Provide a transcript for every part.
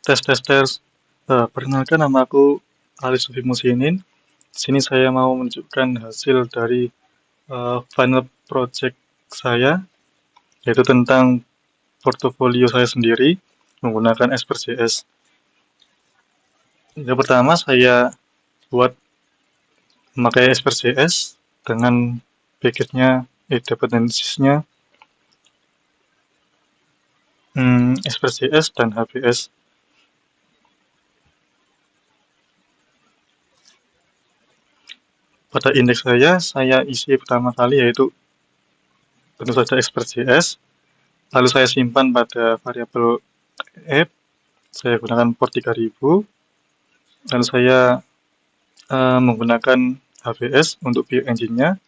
Tes tes tes. Perkenalkan nama aku Ali Sufi Musinin. Di sini saya mau menunjukkan hasil dari final project saya, yaitu tentang portofolio saya sendiri menggunakan Express.js. Yang pertama saya buat memakai Express.js dengan package-nya, dependencies-nya, Express.js dan HBS. Pada indeks saya isi pertama kali yaitu tentu saja Express.js. Lalu saya simpan pada variabel app, saya gunakan port 3000, dan saya menggunakan HBS untuk view engine-nya,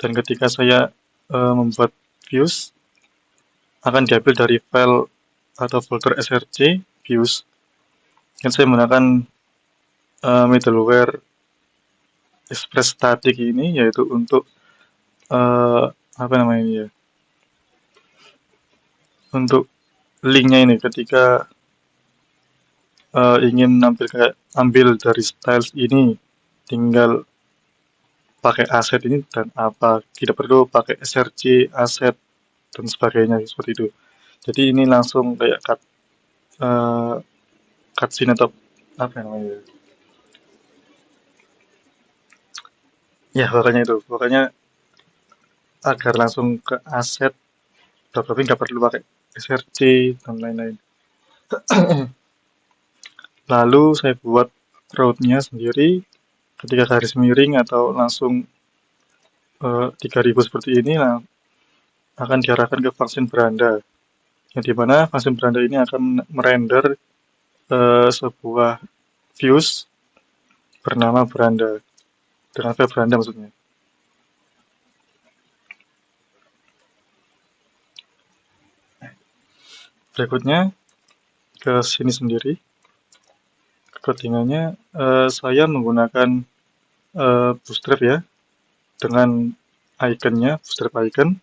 dan ketika saya membuat views, akan diambil dari file atau folder src views, dan saya menggunakan middleware Express Static ini, yaitu untuk apa namanya ini ya, untuk linknya ini ketika ingin ambil dari styles ini, tinggal pakai aset ini dan apa, tidak perlu pakai src aset dan sebagainya seperti itu. Jadi ini langsung kayak cutscene atau apa namanya ya, pokoknya agar langsung ke aset, tapi nggak perlu pakai src dan lain-lain. Lalu saya buat route-nya sendiri ketika garis miring atau langsung 3000 seperti ini, akan diarahkan ke function beranda, yang dimana function beranda ini akan merender sebuah views bernama beranda, dengan file beranda maksudnya. Berikutnya ke sini sendiri, codingannya saya menggunakan bootstrap ya, dengan iconnya bootstrap icon.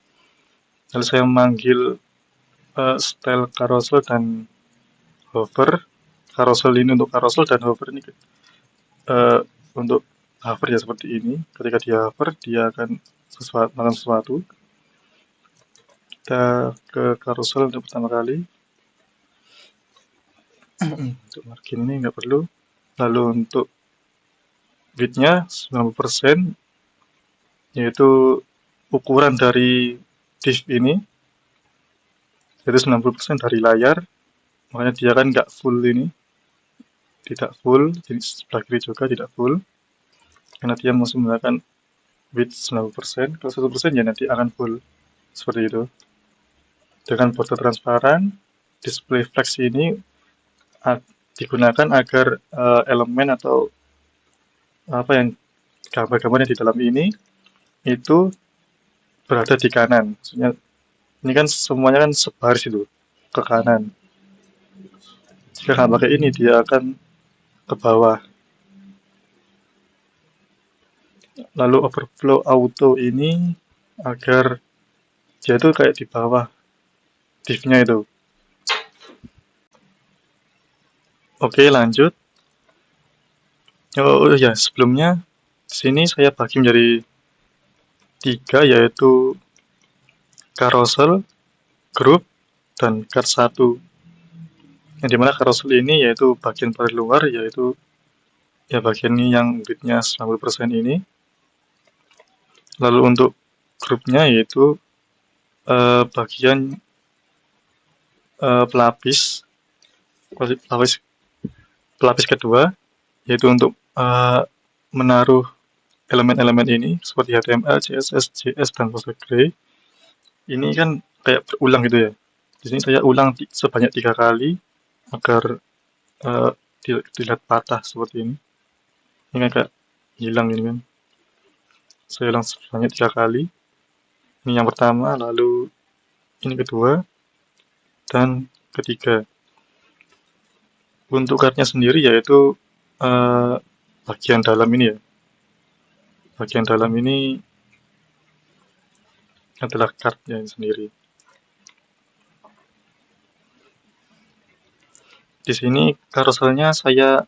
Lalu saya memanggil style carousel dan hover. Carousel ini untuk carousel dan hover ini untuk hover ya seperti ini. Ketika dia hover, dia akan melakukan sesuatu. Kita ke carousel untuk pertama kali. Untuk margin ini nggak perlu. Lalu untuk width-nya 90%, yaitu ukuran dari div ini, yaitu 90% dari layar. Makanya dia kan nggak full ini, tidak full, jadi sebelah kiri juga tidak full, karena dia masih menggunakan width 90%. Kalau 1% ya nanti akan full seperti itu. Dengan border transparan, display flex ini digunakan agar elemen atau apa yang gambar-gambar yang di dalam ini itu berada di kanan. Maksudnya ini kan semuanya kan sebaris itu ke kanan. Jika nggak pakai ini, dia akan ke bawah. Lalu overflow auto ini agar dia itu kayak di bawah div-nya itu. Oke, lanjut. Oh ya, sebelumnya sini saya bagi menjadi 3, yaitu carousel, group, dan card 1. Yang dimana carousel ini yaitu bagian paling luar, yaitu ya bagian ini yang width-nya 90% ini. Lalu untuk grupnya yaitu bagian pelapis pelapis kedua, yaitu untuk menaruh elemen-elemen ini seperti HTML, CSS, JS, dan Postgre. Ini kan kayak berulang gitu ya. Di sini saya ulang sebanyak 3 kali agar uh, dilihat patah seperti ini. Ini kan kayak hilang ini kan. Saya ulang sebanyak 3 kali. Ini yang pertama, lalu ini kedua, dan ketiga. Untuk card-nya sendiri yaitu bagian dalam ini ya. Bagian dalam ini adalah card-nya sendiri. Di sini carouselnya saya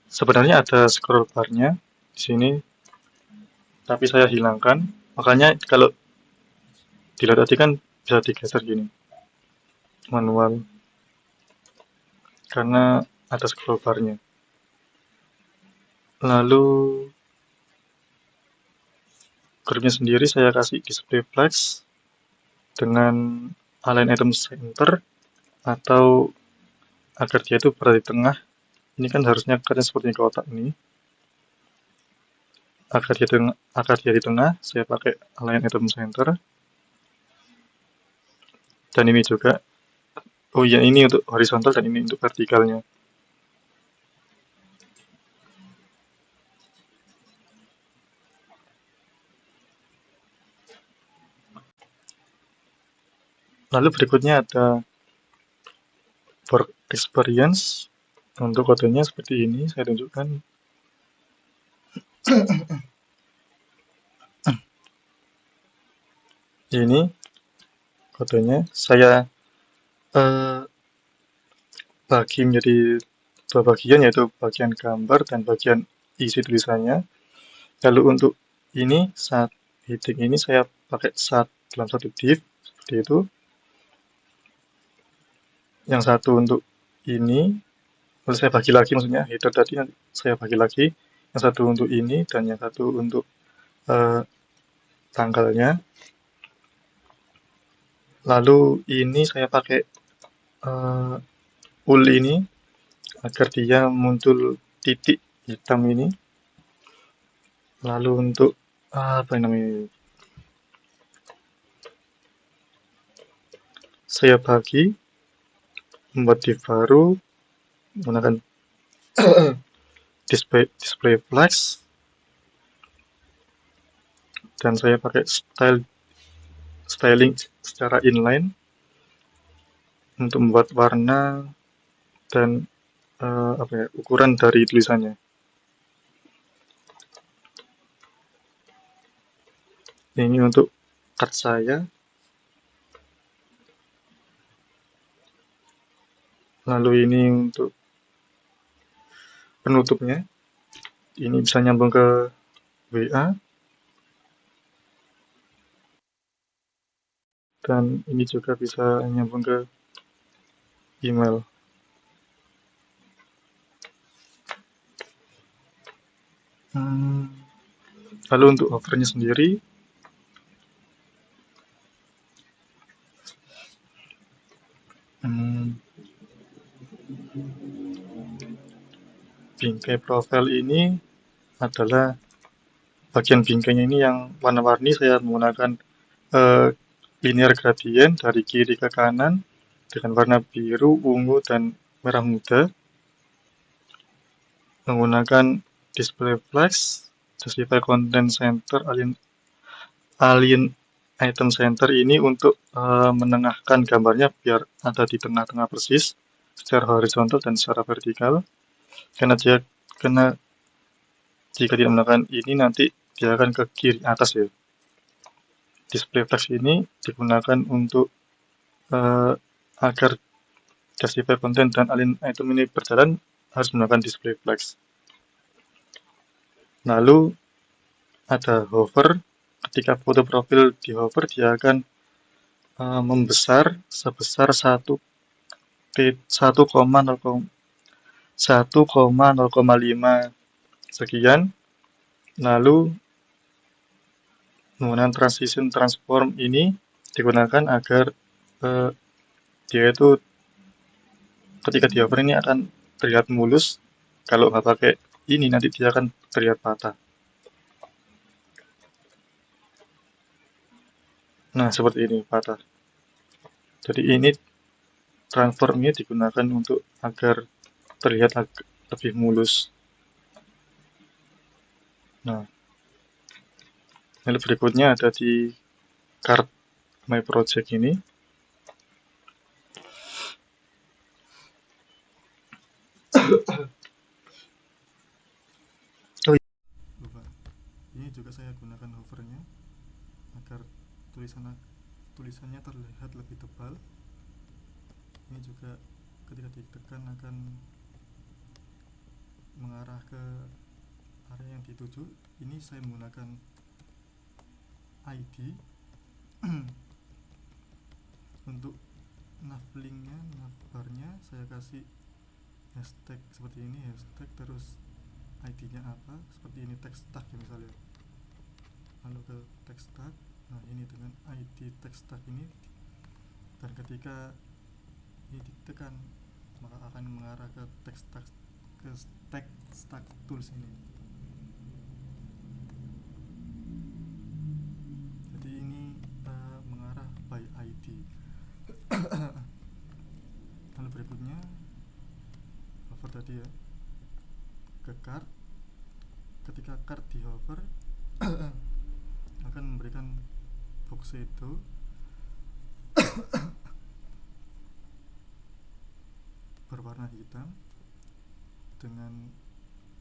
sebenarnya ada scroll bar-nya di sini, tapi saya hilangkan. Makanya kalau dilihat tadi kan bisa digeser gini, manual, karena ada scroll bar-nya. Lalu grupnya sendiri saya kasih display flex dengan align item center, atau agar dia itu berada di tengah. Ini kan harusnya kerja seperti kotak ini. Agar dia di tengah, saya pakai align item center. Dan ini juga, oh iya, ini untuk horizontal dan ini untuk vertikalnya. Lalu berikutnya ada work experience. Untuk kodenya seperti ini, saya tunjukkan. Ini kodenya saya eh, bagi menjadi dua bagian, yaitu bagian gambar dan bagian isi tulisannya. Lalu untuk ini, saat heading ini saya pakai dalam satu div seperti itu. Yang satu untuk ini, lalu saya bagi lagi, maksudnya header tadi saya bagi lagi. Yang satu untuk ini dan yang satu untuk eh, tanggalnya. Lalu ini saya pakai ul ini agar dia muncul titik hitam ini. Lalu untuk apa namanya? Saya bagi membuat div baru menggunakan display flex, dan saya pakai styling secara inline untuk membuat warna dan ukuran dari tulisannya. Ini untuk cut saya. Lalu ini untuk penutupnya. Ini bisa nyambung ke WA. Dan ini juga bisa nyambung ke email. Lalu untuk hovernya sendiri, bingkai profil ini adalah bagian bingkainya ini yang warna-warni. Saya menggunakan linear gradient dari kiri ke kanan dengan warna biru, ungu, dan merah muda. Menggunakan display flex, justify content center, align item center ini untuk menengahkan gambarnya biar ada di tengah-tengah persis secara horizontal dan secara vertikal. Karena jika tidak menggunakan ini, nanti dia akan ke kiri atas ya. Display flex ini digunakan untuk agar justify content dan align item ini berjalan, harus menggunakan display flex. Lalu ada hover. Ketika foto profil di hover, dia akan membesar sebesar 1,0,5 sekian. Lalu menggunakan transition transform ini digunakan agar dia itu ketika di hover ini akan terlihat mulus. Kalau nggak pakai ini, nanti dia akan terlihat patah. Nah, seperti ini, patah. Jadi ini transformnya digunakan untuk agar terlihat lebih mulus. Nah, lalu berikutnya ada di card my project ini. Oh iya, lupa. Ini juga saya gunakan hovernya agar tulisannya terlihat lebih tebal. Ini juga ketika ditekan akan mengarah ke area yang dituju. Ini saya menggunakan ID. Untuk navlinknya, navbarnya saya kasih hashtag seperti ini, hashtag terus ID-nya apa, seperti ini text tag ya misalnya. Lalu ke text tag. Nah, ini dengan ID text tag ini, dan ketika ini ditekan maka akan mengarah ke text tag, ke text tag tools ini. Jadi ini mengarah by ID. Lalu berikutnya hover tadi ya, ke card. Ketika card di hover akan memberikan box itu berwarna hitam dengan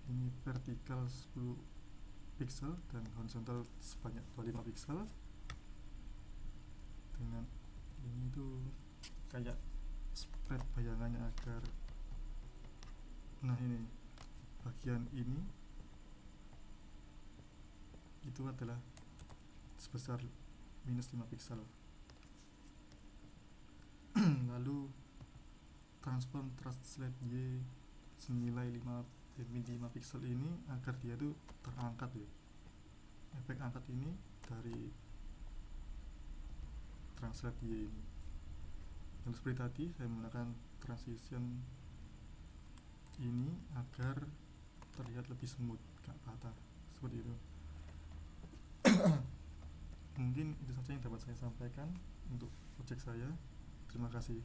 ini vertikal 10 pixel dan horizontal sebanyak 25 pixel. Dengan ini tuh kayak spread bayangannya agar, nah ini bagian ini itu adalah sebesar minus 5 pixel. Lalu transform translate Y senilai 5 pixel ini agar dia tuh terangkat ya. Efek angkat ini dari translate Y ini. Dan seperti tadi saya menggunakan transition ini agar terlihat lebih smooth, gak patah seperti itu. Mungkin itu saja yang dapat saya sampaikan untuk project saya. Terima kasih.